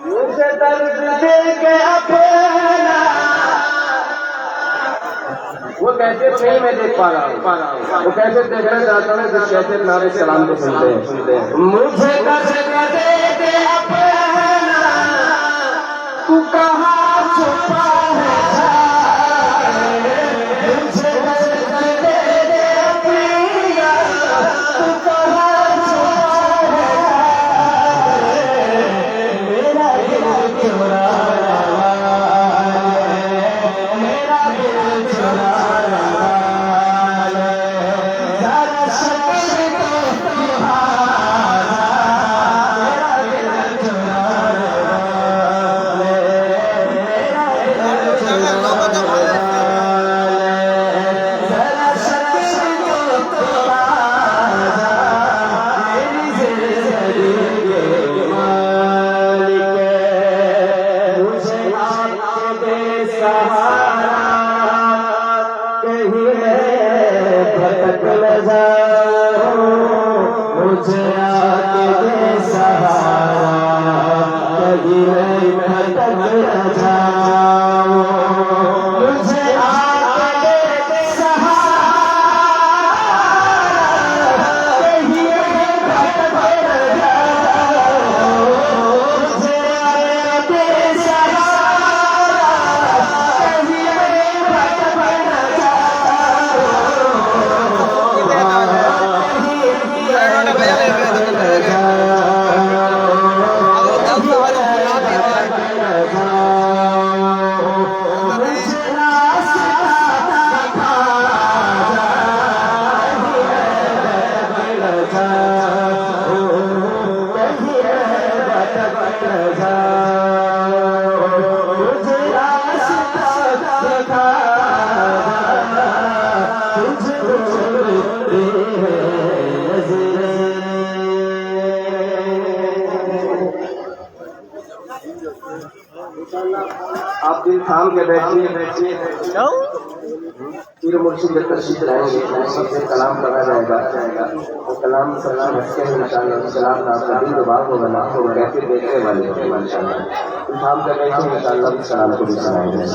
मुझे दर्द दे के अपना वो कैसे नहीं मैं देख पा रहा हूँ वो कैसे देखना चाहता हूँ जिस कैसे नारे सलाम को सुनते हैं मुझे दर्द दे के अपना तू कहाँ छुपा है मुझे दर्द दे के अपना तू कहाँ छुपा है मेरा दिल चुरा मेरा दिल चुरा मुझे आके दे सहारा कहीं मैं भटक न जाऊं मुझे आके दे सहारा कहीं मैं भटक न जाऊं मुझे आके दे सहारा कहीं मैं भटक न आप दिल थाम के बैठिए पीर मुर्शिद जब तशरीफ लाएंगे सबसे कलाम पढ़ा जाएगा वो कलाम बच्चे में इंशाअल्लाह सलाम का आपका दिल दबाव होगा ना तो कैसे देखने वाले होंगे इंशाअल्लाह दिल थाम के बैठिए इंशाअल्लाह सलाम को भी सुनाएंगे।